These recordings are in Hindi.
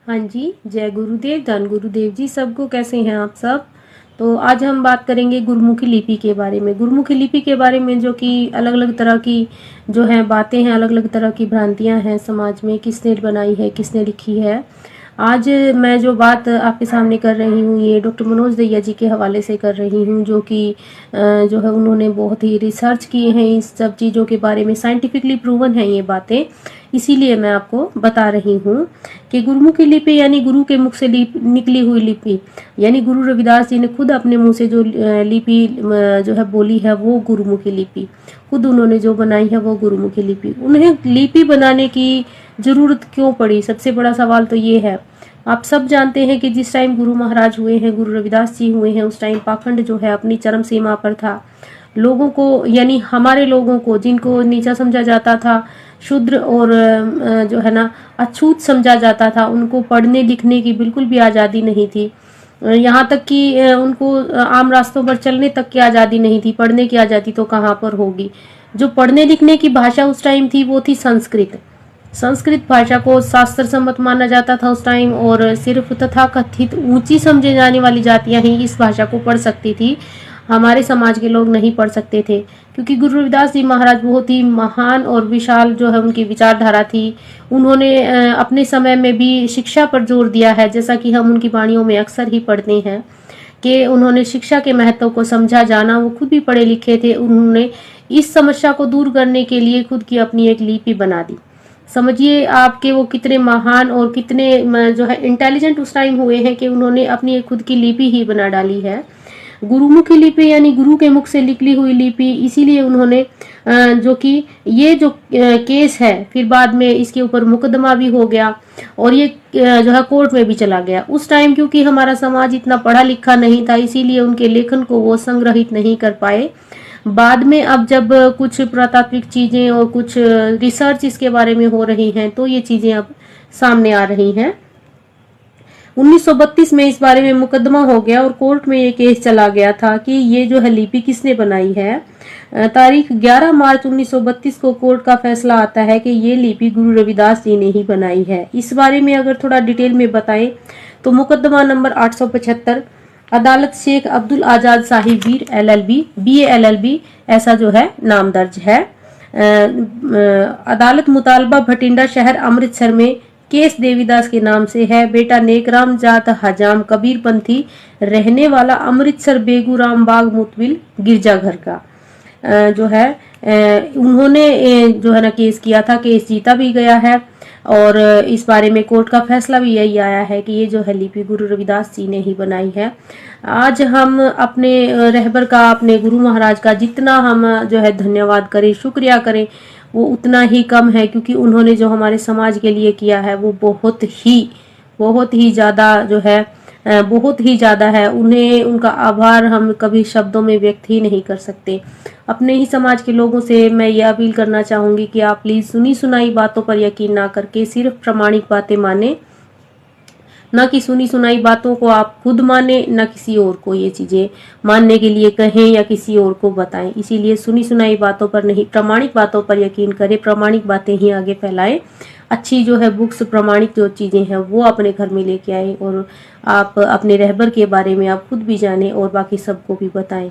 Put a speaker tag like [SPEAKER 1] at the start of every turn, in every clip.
[SPEAKER 1] हाँ जी, जय गुरुदेव, धन गुरुदेव जी सबको। कैसे हैं आप सब? तो आज हम बात करेंगे गुरुमुखी लिपि के बारे में। गुरुमुखी लिपि के बारे में जो कि अलग अलग तरह की जो है बातें हैं, अलग अलग तरह की भ्रांतियां हैं समाज में, किसने बनाई है, किसने लिखी है। आज मैं जो बात आपके सामने कर रही हूँ ये डॉक्टर मनोज दहिया जी के हवाले से कर रही हूँ, जो कि जो है उन्होंने बहुत ही रिसर्च किए हैं इस सब चीज़ों के बारे में, साइंटिफिकली प्रूवन है ये बातें। इसीलिए मैं आपको बता रही हूँ कि गुरुमुखी लिपि यानी गुरु के मुख से निकली हुई लिपि, यानी गुरु रविदास जी ने खुद अपने मुंह से जो लिपि जो है बोली है वो गुरुमुखी लिपि, खुद उन्होंने जो बनाई है वो गुरुमुखी लिपि। उन्हें लिपि बनाने की जरूरत क्यों पड़ी? सबसे बड़ा सवाल तो ये है। आप सब जानते हैं कि जिस टाइम गुरु महाराज हुए हैं, गुरु रविदास जी हुए हैं, उस टाइम पाखंड जो है अपनी चरम सीमा पर था। लोगों को यानी हमारे लोगों को, जिनको नीचा समझा जाता था, शूद्र और जो है ना अछूत समझा जाता था, उनको पढ़ने लिखने की बिल्कुल भी आज़ादी नहीं थी। यहाँ तक कि उनको आम रास्तों पर चलने तक की आज़ादी नहीं थी। पढ़ने की आज़ादी तो कहाँ पर होगी। जो पढ़ने लिखने की भाषा उस टाइम थी वो थी संस्कृत। संस्कृत भाषा को शास्त्र सम्मत माना जाता था उस टाइम, और सिर्फ तथाकथित ऊंची समझे जाने वाली जातियां ही इस भाषा को पढ़ सकती थी। हमारे समाज के लोग नहीं पढ़ सकते थे, क्योंकि गुरु रविदास जी महाराज बहुत ही महान और विशाल जो है उनकी विचारधारा थी। उन्होंने अपने समय में भी शिक्षा पर जोर दिया है, जैसा कि हम उनकी वाणियों में अक्सर ही पढ़ते हैं कि उन्होंने शिक्षा के महत्व को समझा, जाना। वो खुद भी पढ़े लिखे थे। उन्होंने इस समस्या को दूर करने के लिए खुद की अपनी एक लिपि बना दी। समझिए आपके वो कितने महान और कितने जो है इंटेलिजेंट उस टाइम हुए हैं कि उन्होंने अपनी एक खुद की लिपि ही बना डाली है, गुरुमुखी लिपि यानी गुरु के मुख से निकली हुई लिपि। इसीलिए उन्होंने जो कि ये जो केस है, फिर बाद में इसके ऊपर मुकदमा भी हो गया और ये जो है कोर्ट में भी चला गया। उस टाइम क्योंकि हमारा समाज इतना पढ़ा लिखा नहीं था, इसीलिए उनके लेखन को वो संग्रहित नहीं कर पाए। बाद में अब जब कुछ पुरातात्विक चीजें और कुछ रिसर्च इसके बारे में हो रही हैं, तो ये चीजें अब सामने आ रही हैं। 1932 में इस बारे में मुकदमा हो गया और कोर्ट में ये केस चला गया था कि ये जो है लिपि किसने बनाई है। तारीख 11 मार्च 1932 को कोर्ट का फैसला आता है कि ये लिपि गुरु रविदास जी ने ही बनाई है। इस बारे में अगर थोड़ा डिटेल में बताएं तो मुकदमा नंबर 875, अदालत शेख अब्दुल आजाद साहिब वीर LLB BA LLB ऐसा जो है नाम दर्ज है। अदालत मुतालबा भटिंडा शहर अमृतसर में केस देवीदास के नाम से है। बेटा नेकराम जात हजाम कबीर पंथी, रहने वाला अमृतसर बेगूराम बाग मुतविल गिरजाघर का जो है उन्होंने जो है ना केस किया था। केस जीता भी गया है और इस बारे में कोर्ट का फैसला भी यही आया है कि ये जो है लिपि गुरु रविदास जी ने ही बनाई है। आज हम अपने रहबर का, अपने गुरु महाराज का जितना हम जो है धन्यवाद करें, शुक्रिया करें, वो उतना ही कम है, क्योंकि उन्होंने जो हमारे समाज के लिए किया है वो बहुत ही ज़्यादा जो है बहुत ही ज़्यादा है। उन्हें, उनका आभार हम कभी शब्दों में व्यक्त ही नहीं कर सकते। अपने ही समाज के लोगों से मैं ये अपील करना चाहूँगी कि आप प्लीज़ सुनी सुनाई बातों पर यकीन ना करके सिर्फ प्रमाणिक बातें माने, ना कि सुनी सुनाई बातों को आप खुद माने, ना किसी और को ये चीजें मानने के लिए कहें या किसी और को बताएं। इसीलिए सुनी सुनाई बातों पर नहीं, प्रमाणिक बातों पर यकीन करें, प्रमाणिक बातें ही आगे फैलाएं। अच्छी जो है बुक्स, प्रमाणिक जो चीजें हैं वो अपने घर में लेके आए और आप अपने रहबर के बारे में आप खुद भी जानें और बाकी सबको भी बताएं।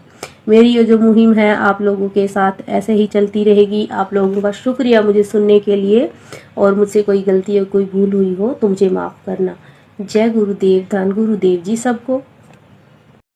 [SPEAKER 1] मेरी ये जो मुहिम है आप लोगों के साथ ऐसे ही चलती रहेगी। आप लोगों का शुक्रिया मुझे सुनने के लिए, और मुझसे कोई गलती या कोई भूल हुई हो तो मुझे माफ करना। जय गुरुदेव, धन गुरुदेव जी सबको।